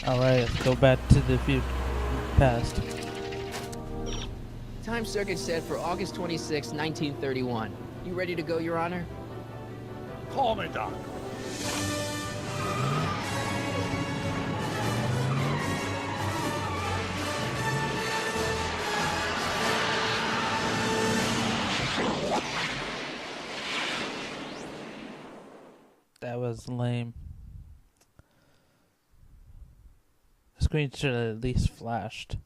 Alright, let's go back to the past. Time circuit set for August 26, 1931. You ready to go, Your Honor? Call me, Doc. That was lame. The screen should have at least flashed.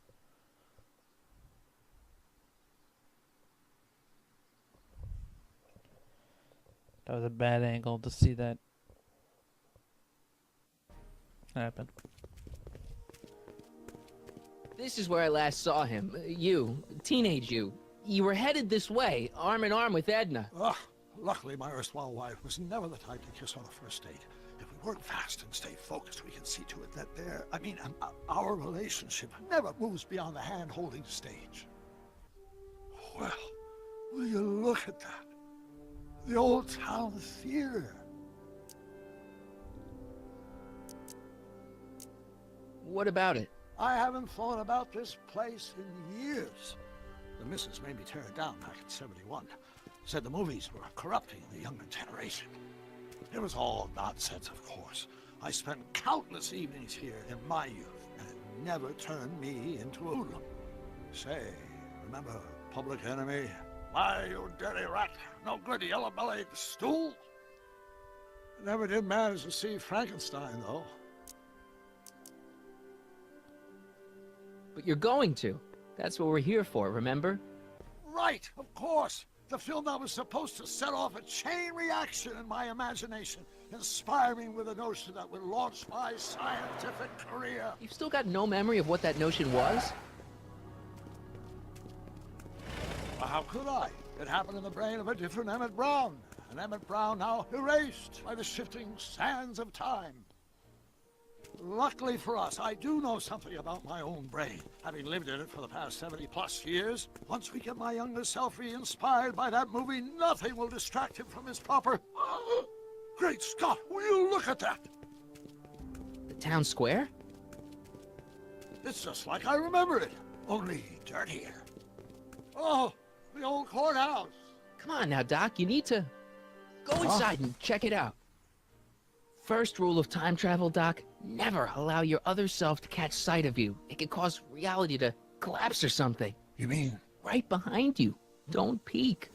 That was a bad angle to see that happen. This is where I last saw him. You, teenage you. You were headed this way, arm in arm with Edna. Ugh. Luckily, my erstwhile wife was never the type to kiss on the first date. If we work fast and stay focused, we can see to it that our relationship never moves beyond the hand-holding stage. Well, will you look at that? The old town theater. What about it? I haven't thought about this place in years. The missus made me tear it down back in '71. Said the movies were corrupting the younger generation. It was all nonsense, of course. I spent countless evenings here in my youth, and it never turned me into a hoodlum. Say, remember Public Enemy? Why, you dirty rat, no good yellow-bellied stool? Never did manage to see Frankenstein, though. But you're going to. That's what we're here for, remember? Right, of course. The film that was supposed to set off a chain reaction in my imagination, inspire me with a notion that would launch my scientific career. You've still got no memory of what that notion was? Well, how could I? It happened in the brain of a different Emmett Brown. An Emmett Brown now erased by the shifting sands of time. Luckily for us, I do know something about my own brain, having lived in it for the past 70+ years. Once we get my younger self re-inspired by that movie, nothing will distract him from his proper... Great Scott, will you look at that? The town square? It's just like I remember it, only dirtier. Oh, the old courthouse. Come on now, Doc, you need to... Go inside and check it out. First rule of time travel, Doc, never allow your other self to catch sight of you. It could cause reality to collapse or something. You mean? Right behind you. Don't peek.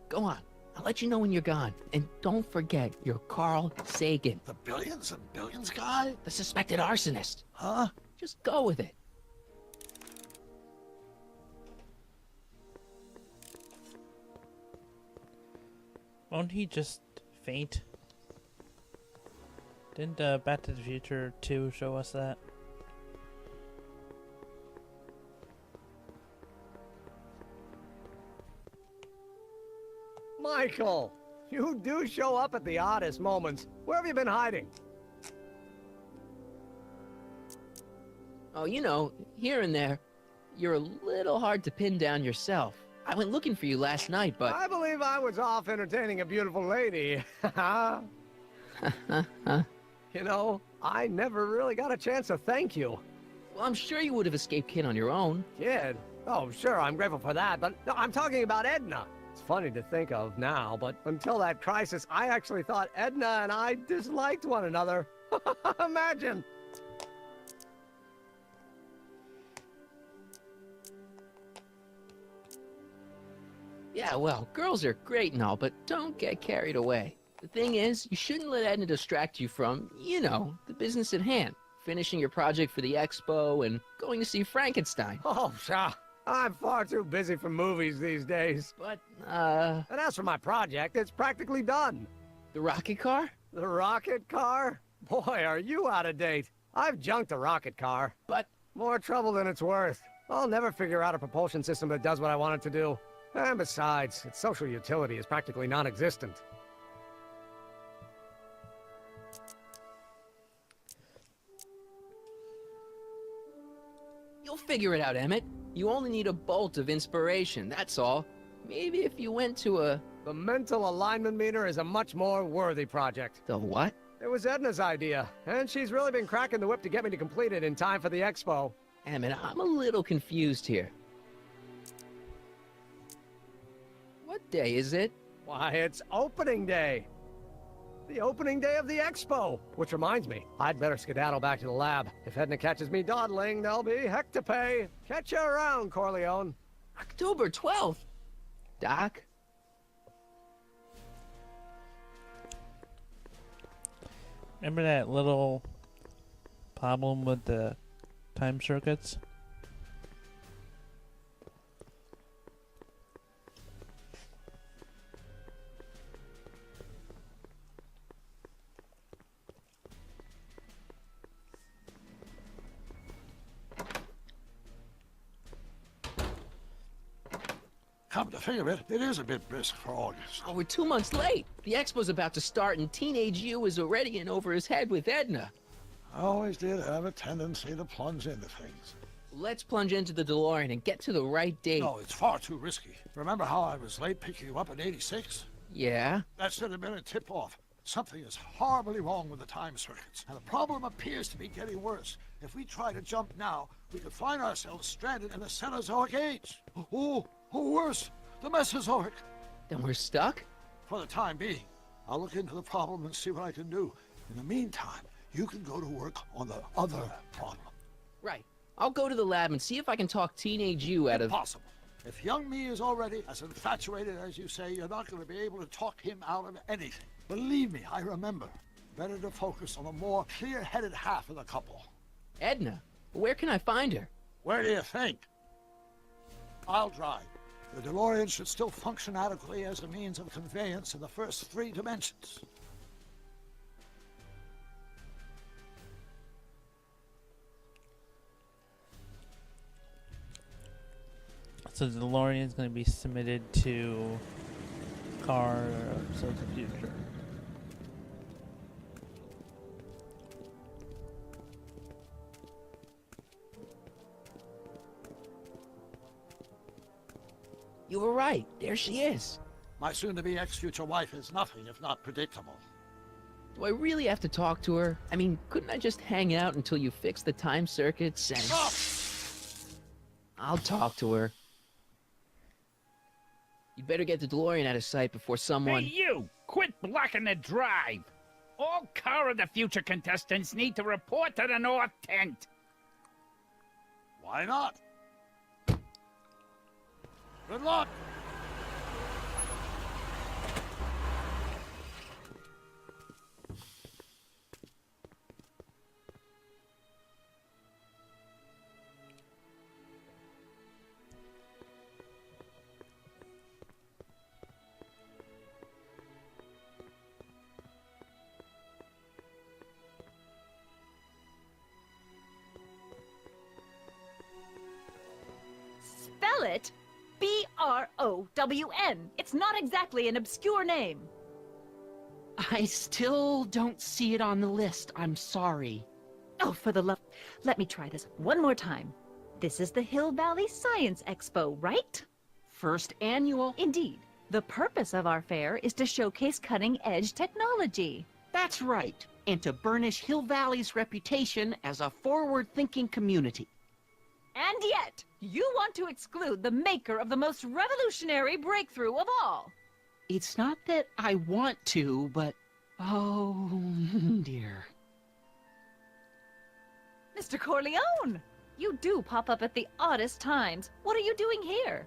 Go on. I'll let you know when you're gone. And don't forget, you're Carl Sagan. The billions and billions guy? The suspected arsonist. Huh? Just go with it. Won't he just faint? Didn't Back to the Future 2 show us that? Michael! You do show up at the oddest moments. Where have you been hiding? Oh, you know, here and there. You're a little hard to pin down yourself. I went looking for you last night, but... I believe I was off entertaining a beautiful lady. You know, I never really got a chance to thank you. Well, I'm sure you would have escaped Kid on your own. Kid? Oh, sure, I'm grateful for that, but no, I'm talking about Edna. It's funny to think of now, but until that crisis, I actually thought Edna and I disliked one another. Imagine! Yeah, well, girls are great and all, but don't get carried away. The thing is, you shouldn't let Edna distract you from, you know, the business at hand. Finishing your project for the expo and going to see Frankenstein. Oh, sure. I'm far too busy for movies these days. But, And as for my project, it's practically done. the rocket car? The rocket car? Boy, are you out of date. I've junked a rocket car. But, More trouble than it's worth. I'll never figure out a propulsion system that does what I want it to do. And besides, its social utility is practically non-existent. you'll figure it out, Emmett. You only need a bolt of inspiration, that's all. Maybe if you went to a... The mental alignment meter is a much more worthy project. The what? It was Edna's idea, and she's really been cracking the whip to get me to complete it in time for the expo. Emmett, I'm a little confused here. What day is it? Why, it's opening day. The opening day of the expo. Which reminds me, I'd better skedaddle back to the lab. If Edna catches me dawdling, there'll be heck to pay. Catch you around, Corleone. October 12th. Doc? Remember that little problem with the time circuits? Come to think of it, it is a bit brisk for August. Oh, we're 2 months late. The expo's about to start and Teenage You is already in over his head with Edna. I always did have a tendency to plunge into things. Let's plunge into the DeLorean and get to the right date. No, it's far too risky. Remember how I was late picking you up in '86? Yeah? That should have been a tip-off. Something is horribly wrong with the time circuits, and the problem appears to be getting worse. If we try to jump now, we could find ourselves stranded in the Cenozoic age. Or worse, the Mesozoic. Then we're stuck? For the time being, I'll look into the problem and see what I can do. In the meantime, you can go to work on the other problem. Right. I'll go to the lab and see if I can talk Teenage You out of... Impossible. If young me is already as infatuated as you say, you're not going to be able to talk him out of anything. Believe me, I remember. Better to focus on the more clear-headed half of the couple. Edna? Where can I find her? Where do you think? I'll drive. The DeLorean should still function adequately as a means of conveyance in the first 3 dimensions. So the DeLorean is going to be submitted to Car of the Future. You were right. There she is. My soon-to-be ex-future wife is nothing if not predictable. Do I really have to talk to her? I mean, couldn't I just hang out until you fix the time circuits and... Oh! I'll talk to her. You'd better get the DeLorean out of sight before someone... Hey, you! Quit blocking the drive! All Car of the Future contestants need to report to the North Tent. Why not? Good luck! Spell it B-R-O-W-N. It's not exactly an obscure name. I still don't see it on the list. I'm sorry. Oh, for the love... Let me try this one more time. This is the Hill Valley Science Expo, right? First annual. Indeed. The purpose of our fair is to showcase cutting-edge technology. That's right. And to burnish Hill Valley's reputation as a forward-thinking community. And yet, you want to exclude the maker of the most revolutionary breakthrough of all. It's not that I want to, but... oh, dear. Mr. Corleone! You do pop up at the oddest times. What are you doing here?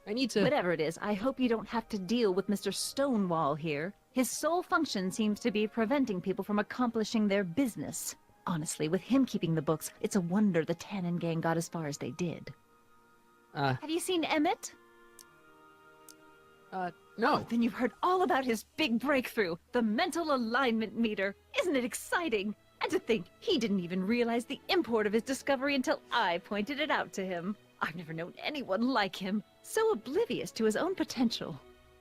I need to... Whatever it is, I hope you don't have to deal with Mr. Stonewall here. His sole function seems to be preventing people from accomplishing their business. Honestly, with him keeping the books, it's a wonder the Tannen gang got as far as they did. Have you seen Emmett? No. Then you've heard all about his big breakthrough, the mental alignment meter. Isn't it exciting? And to think, he didn't even realize the import of his discovery until I pointed it out to him. I've never known anyone like him, so oblivious to his own potential.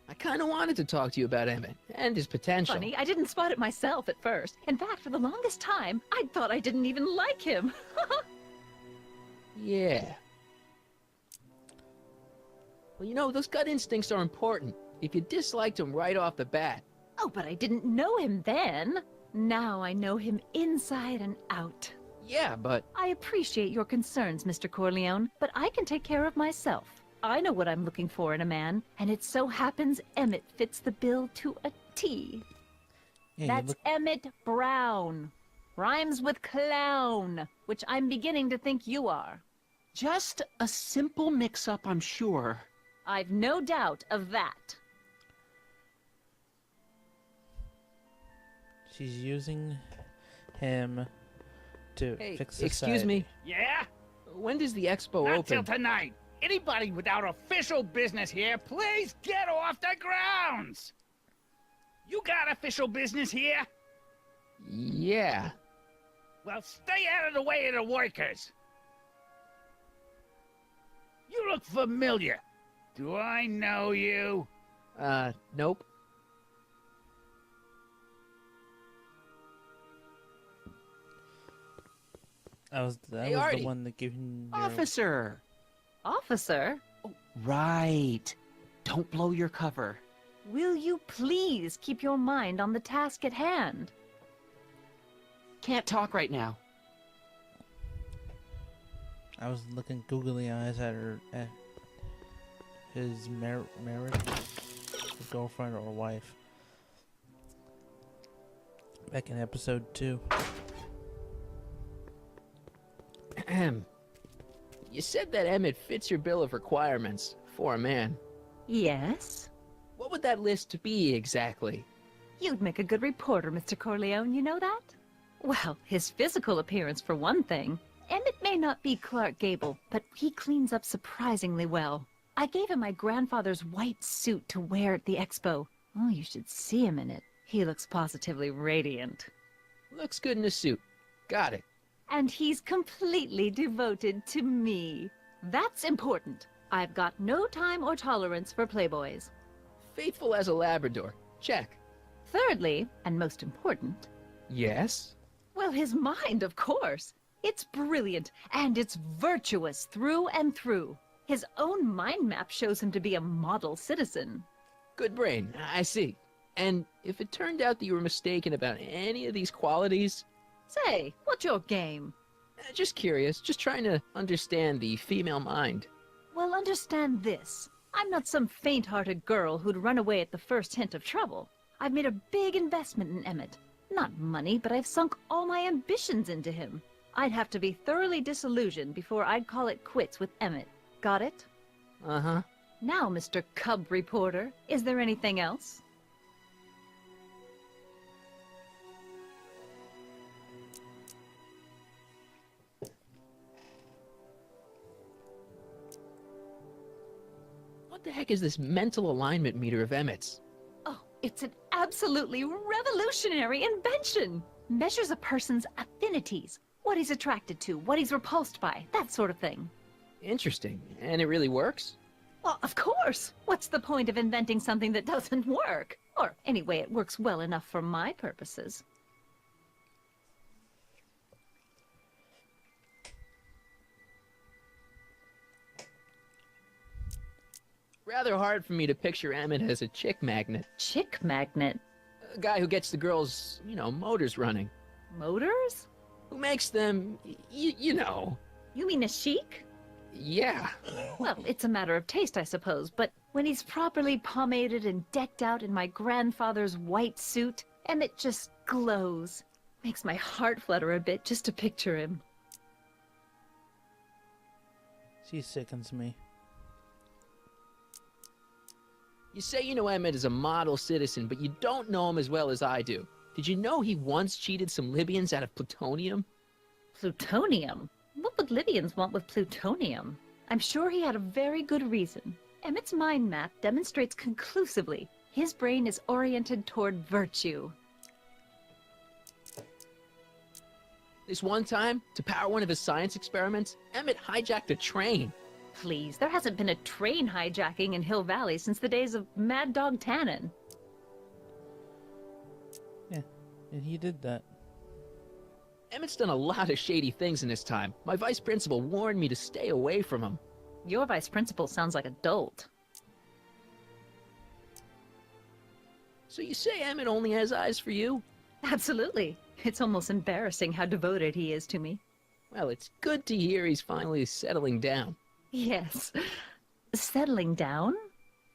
I kind of wanted to talk to you about Emmett and his potential. Funny, I didn't spot it myself at first. In fact, for the longest time, I thought I didn't even like him. Yeah. Well, you know, those gut instincts are important. If you disliked him right off the bat, Oh, but I didn't know him then. Now I know him inside and out. yeah, but I appreciate your concerns, Mr. Corleone, but I can take care of myself. I know what I'm looking for in a man, and it so happens Emmett fits the bill to a T. Yeah, you That's look, Emmett Brown. Rhymes with clown, which I'm beginning to think you are. Just a simple mix-up, I'm sure. I've no doubt of that. she's using him to hey, fix society. excuse me. Yeah? When does the expo Not till open? tonight. Anybody without official business here, please get off the grounds! You got official business here? Yeah. Well, stay out of the way of the workers. You look familiar. Do I know you? Nope. I was Hey, the Artie. one that gave him your... Officer! Officer, Right. Don't blow your cover. will you please keep your mind on the task at hand? Can't talk right now. I was looking googly eyes at her, at his marriage, girlfriend or wife. Back in episode 2. Ahem. You said that Emmett fits your bill of requirements for a man. Yes? What would that list be exactly? You'd make a good reporter, Mr. Corleone, you know that? Well, his physical appearance for one thing. Emmett may not be Clark Gable, but he cleans up surprisingly well. I gave him my grandfather's white suit to wear at the expo. Oh, you should see him in it. He looks positively radiant. Looks good in a suit. Got it. And he's completely devoted to me. That's important. I've got no time or tolerance for playboys. Faithful as a Labrador. Check. Thirdly, and most important, Yes? well, his mind, of course. It's brilliant, and it's virtuous through and through. His own mind map shows him to be a model citizen. Good brain. I see. And if it turned out that you were mistaken about any of these qualities, Say, what's your game? just curious, just trying to understand the female mind. Well, understand this. I'm not some faint-hearted girl who'd run away at the first hint of trouble. I've made a big investment in Emmett. Not money, but I've sunk all my ambitions into him. I'd have to be thoroughly disillusioned before I'd call it quits with Emmett. Got it? Uh-huh. Now, Mr. Cub Reporter, is there anything else? What the heck is this mental alignment meter of Emmett's? Oh, it's an absolutely revolutionary invention! Measures a person's affinities, what he's attracted to, what he's repulsed by, that sort of thing. Interesting. And it really works? Well, of course! What's the point of inventing something that doesn't work? Or, anyway, it works well enough for my purposes. Rather hard for me to picture Emmett as a chick magnet. Chick magnet? A guy who gets the girls, motors running. Motors? Who makes them, you know. You mean a chic? Yeah. Well, it's a matter of taste, I suppose, but when he's properly pomaded and decked out in my grandfather's white suit, Emmett just glows. Makes my heart flutter a bit just to picture him. She sickens me. You say you know Emmett is a model citizen, but you don't know him as well as I do. Did you know he once cheated some Libyans out of plutonium? Plutonium? What would Libyans want with plutonium? I'm sure he had a very good reason. Emmett's mind map demonstrates conclusively his brain is oriented toward virtue. This one time, to power one of his science experiments, Emmett hijacked a train. Please, there hasn't been a train hijacking in Hill Valley since the days of Mad Dog Tannen. Yeah, and he did that. Emmett's done a lot of shady things in his time. My vice principal warned me to stay away from him. Your vice principal sounds like a dolt. So you say Emmett only has eyes for you? Absolutely. It's almost embarrassing how devoted he is to me. Well, it's good to hear he's finally settling down. Yes. Settling down?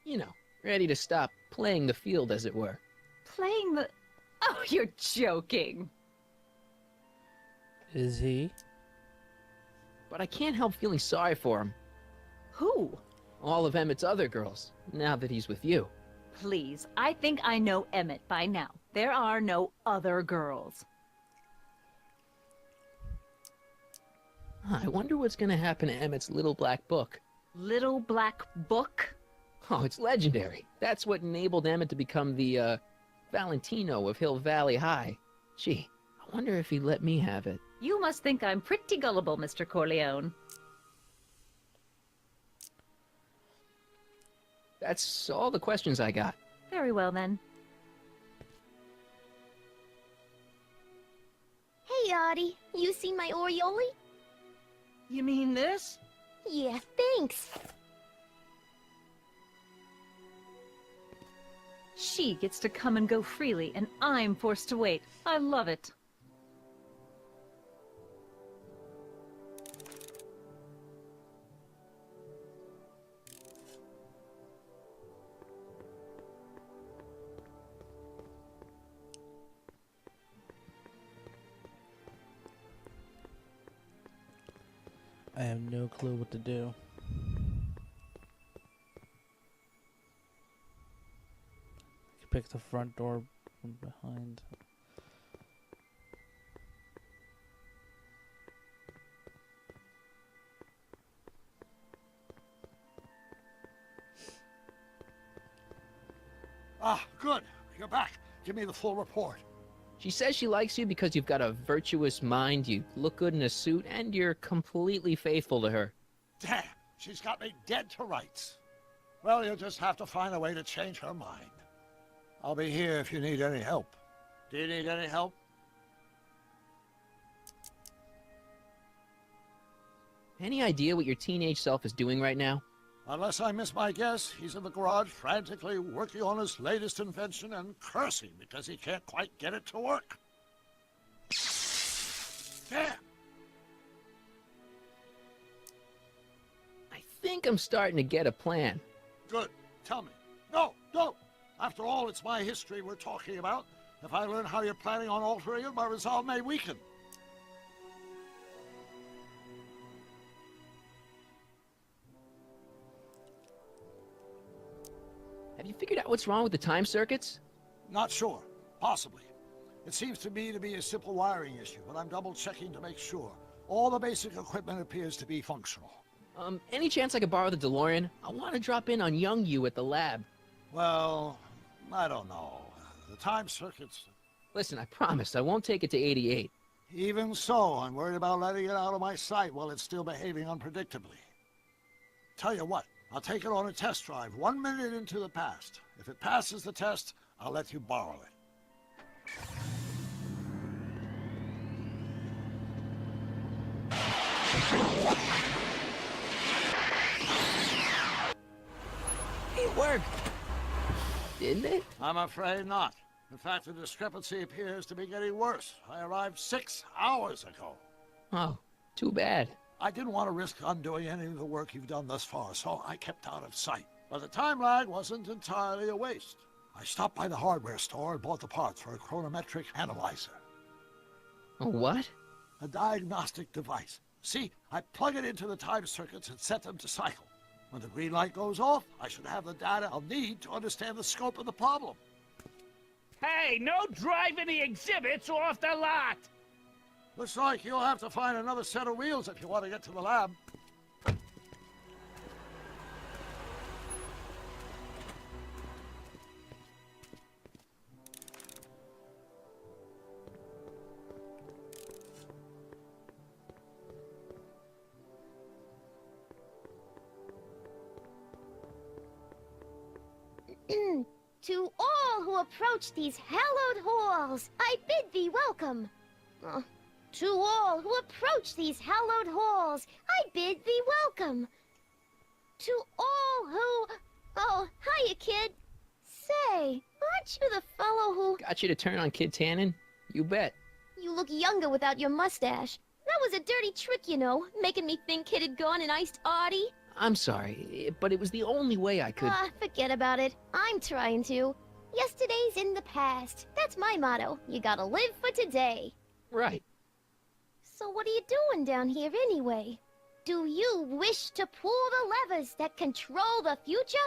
You know, ready to stop playing the field, as it were. Playing the... Oh, you're joking. Is he? But I can't help feeling sorry for him. Who? All of Emmett's other girls, now that he's with you. Please, I think I know Emmett by now. There are no other girls. I wonder what's gonna happen to Emmett's little black book. Little Black Book? Oh, it's legendary. That's what enabled Emmett to become the, Valentino of Hill Valley High. Gee, I wonder if he'd let me have it. You must think I'm pretty gullible, Mr. Corleone. That's all the questions I got. Very well, then. Hey, Audie, you see my Oriole? You mean this? Yeah, thanks. She gets to come and go freely, and I'm forced to wait. I love it. I have no clue what to do. Pick the front door from behind. Ah, good. You're back. Give me the full report. She says she likes you because you've got a virtuous mind, you look good in a suit, and you're completely faithful to her. Damn, she's got me dead to rights. Well, you'll just have to find a way to change her mind. I'll be here if you need any help. Do you need any help? Any idea what your teenage self is doing right now? Unless I miss my guess, he's in the garage frantically working on his latest invention and cursing because he can't quite get it to work. Damn! I think I'm starting to get a plan. Good. Tell me. No, don't! After all, it's my history we're talking about. If I learn how you're planning on altering it, my resolve may weaken. Have you figured out what's wrong with the time circuits? Not sure. Possibly. It seems to me to be a simple wiring issue, but I'm double-checking to make sure. All the basic equipment appears to be functional. Any chance I could borrow the DeLorean? I want to drop in on young you at the lab. Well, I don't know. The time circuits... Listen, I promise I won't take it to 88. Even so, I'm worried about letting it out of my sight while it's still behaving unpredictably. Tell you what, I'll take it on a test drive 1 minute into the past. If it passes the test, I'll let you borrow it. It worked! Didn't it? I'm afraid not. In fact, the discrepancy appears to be getting worse. I arrived 6 hours ago. Oh, too bad. I didn't want to risk undoing any of the work you've done thus far, so I kept out of sight. But the time lag wasn't entirely a waste. I stopped by the hardware store and bought the parts for a chronometric analyzer. A what? A diagnostic device. See, I plug it into the time circuits and set them to cycle. When the green light goes off, I should have the data I'll need to understand the scope of the problem. Hey, no driving the exhibits off the lot! Looks like you'll have to find another set of wheels if you want to get to the lab. To all who approach these hallowed halls, I bid thee welcome. To all who approach these hallowed halls, I bid thee welcome. To all who... Oh, hiya, kid. Say, aren't you the fellow who... Got you to turn on Kid Tannen? You bet. You look younger without your mustache. That was a dirty trick, you know, making me think Kid had gone and iced Artie. I'm sorry, but it was the only way I could... Forget about it. I'm trying to. Yesterday's in the past. That's my motto. You gotta live for today. Right. So what are you doing down here anyway? Do you wish to pull the levers that control the future?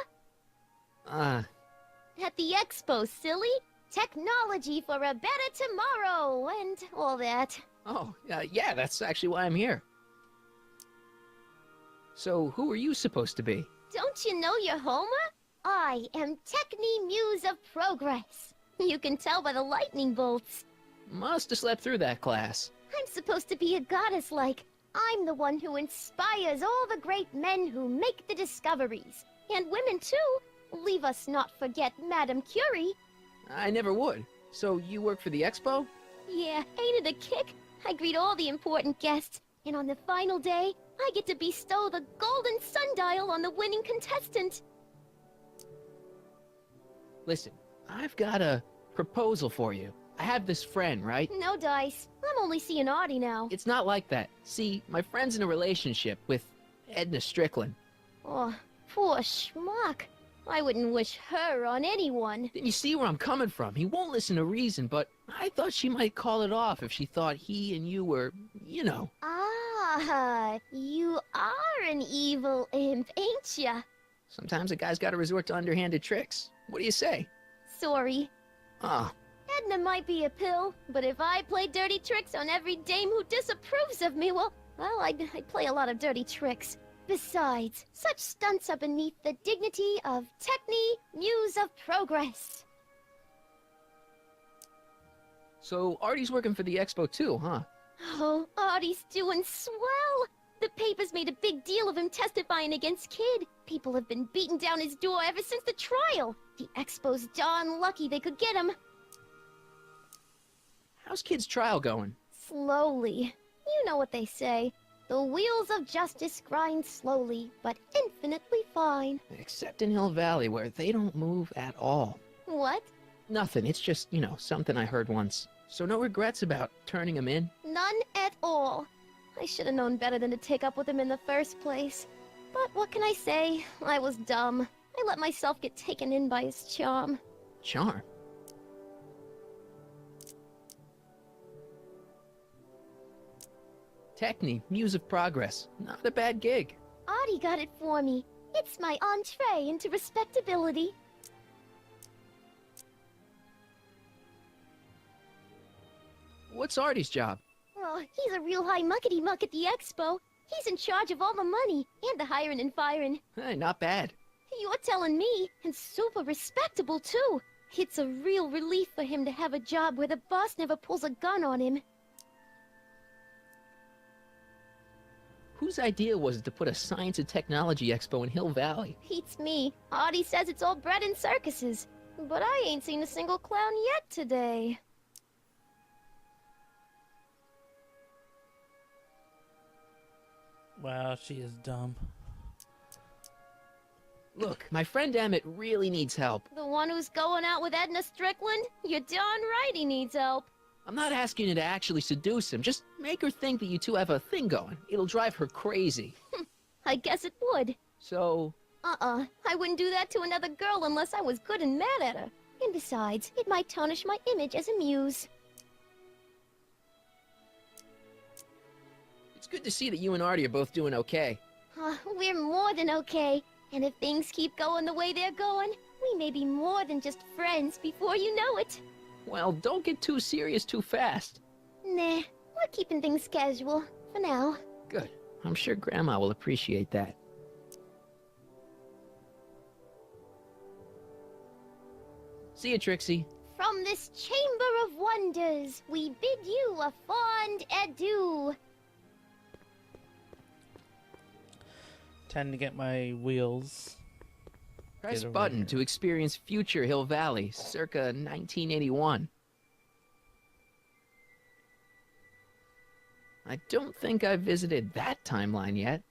At the expo, silly. Technology for a better tomorrow, and all that. Oh, yeah, that's actually why I'm here. So, who are you supposed to be? Don't you know your Homer? I am Techni Muse of Progress. You can tell by the lightning bolts. Must have slept through that class. I'm supposed to be a goddess-like. I'm the one who inspires all the great men who make the discoveries. And women, too. Leave us not forget Madame Curie. I never would. So, you work for the expo? Yeah, ain't it a kick? I greet all the important guests, and on the final day, I get to bestow the golden sundial on the winning contestant. Listen, I've got a proposal for you. I have this friend, right? No dice. I'm only seeing Artie now. It's not like that. See, my friend's in a relationship with Edna Strickland. Oh, poor schmuck. I wouldn't wish her on anyone. Then you see where I'm coming from. He won't listen to reason, but I thought she might call it off if she thought he and you were, you know. Ah, you are an evil imp, ain't ya? Sometimes a guy's gotta resort to underhanded tricks. What do you say? Sorry. Ah, Edna might be a pill, but if I play dirty tricks on every dame who disapproves of me, well, I'd play a lot of dirty tricks. Besides, such stunts are beneath the dignity of Techni, Muse of Progress. so Artie's working for the expo too, huh? Oh, Artie's doing swell! The papers made a big deal of him testifying against Kid. People have been beating down his door ever since the trial. The expo's darn lucky they could get him. How's Kid's trial going? Slowly. You know what they say. The wheels of justice grind slowly, but infinitely fine. Except in Hill Valley, where they don't move at all. What? Nothing, it's just, you know, something I heard once. So no regrets about turning him in? None at all. I should have known better than to take up with him in the first place. But what can I say? I was dumb. I let myself get taken in by his charm. Charm? Techni, Muse of Progress. Not a bad gig. Artie got it for me. It's my entree into respectability. What's Artie's job? Oh, he's a real high muckety-muck at the expo. He's in charge of all the money, and the hiring and firing. Hey, not bad. You're telling me, and super respectable, too. It's a real relief for him to have a job where the boss never pulls a gun on him. Whose idea was it to put a science and technology expo in Hill Valley? Beats me. Artie says it's all bred in circuses. But I ain't seen a single clown yet today. Wow, she is dumb. Look, my friend Emmett really needs help. The one who's going out with Edna Strickland? You're darn right he needs help. I'm not asking you to actually seduce him. Just make her think that you two have a thing going. It'll drive her crazy. I guess it would. So... I wouldn't do that to another girl unless I was good and mad at her. And besides, it might tarnish my image as a muse. It's good to see that you and Artie are both doing okay. We're more than okay. And if things keep going the way they're going, we may be more than just friends before you know it. Well, don't get too serious too fast. Nah, we're keeping things casual, for now. Good. I'm sure Grandma will appreciate that. See you, Trixie. From this chamber of wonders, we bid you a fond adieu. Time to get my wheels. Press Get over button here. to experience future Hill Valley, circa 1981. I don't think I've visited that timeline yet.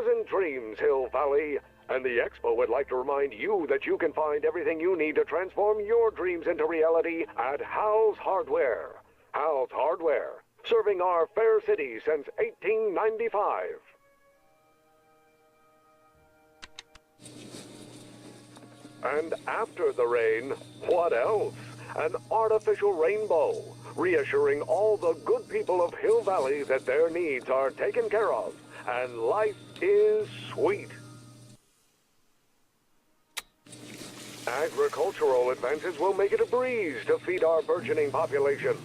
pleasant dreams, Hill Valley. And the Expo would like to remind you that you can find everything you need to transform your dreams into reality at Hal's Hardware. Hal's Hardware, serving our fair city since 1895. And after the rain, what else? An artificial rainbow, reassuring all the good people of Hill Valley that their needs are taken care of, and life is sweet. Agricultural advances will make it a breeze to feed our burgeoning population.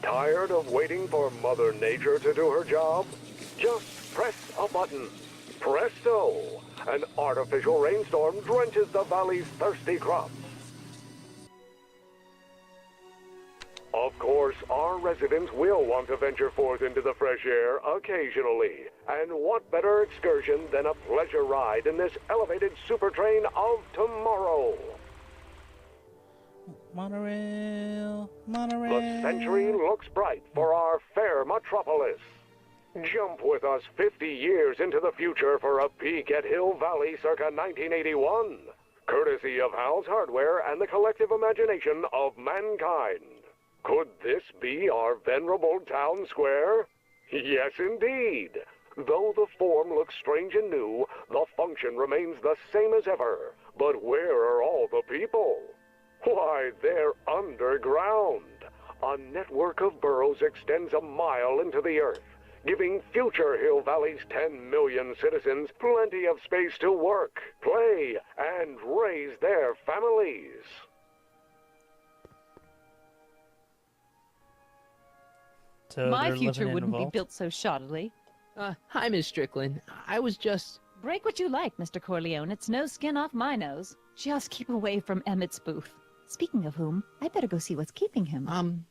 Tired of waiting for Mother Nature to do her job? Just press a button. Presto! An artificial rainstorm drenches the valley's thirsty crops. Of course, our residents will want to venture forth into the fresh air occasionally. And what better excursion than a pleasure ride in this elevated super train of tomorrow? Monorail, monorail. The century looks bright for our fair metropolis. Jump with us 50 years into the future for a peek at Hill Valley circa 1981. Courtesy of Hal's Hardware and the collective imagination of mankind. Could this be our venerable town square? Yes, indeed. Though the form looks strange and new, the function remains the same as ever. But where are all the people? Why, they're underground. A network of burrows extends a mile into the earth, giving future Hill Valley's 10 million citizens plenty of space to work, play, and raise their families. So My they're future living in a wouldn't be vault? built so shoddily. Hi, Miss Strickland. I was just... Break what you like, Mr. Corleone. It's no skin off my nose. Just keep away from Emmett's booth. Speaking of whom, I better go see what's keeping him.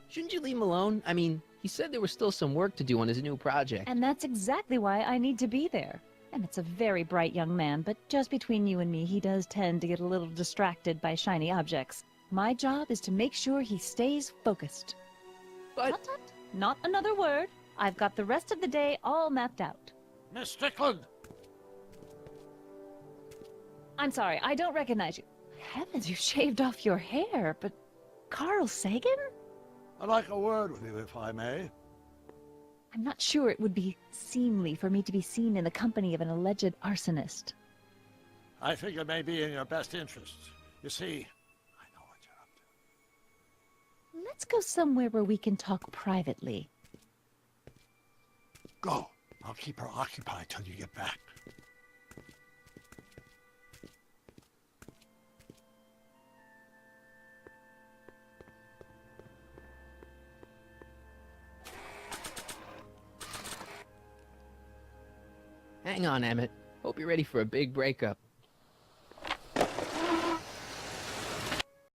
Shouldn't you leave him alone? I mean, he said there was still some work to do on his new project. And that's exactly why I need to be there. Emmett's a very bright young man, but just between you and me, he does tend to get a little distracted by shiny objects. My job is to make sure he stays focused. But... Tut, tut. Not another word. I've got the rest of the day all mapped out. Miss Strickland! I'm sorry, I don't recognize you. Heavens, you shaved off your hair, but... Carl Sagan? I'd like a word with you, if I may. I'm not sure it would be seemly for me to be seen in the company of an alleged arsonist. I think it may be in your best interests. You see, I know what you're up to. Let's go somewhere where we can talk privately. Go. I'll keep her occupied till you get back. Hang on, Emmett. Hope you're ready for a big breakup.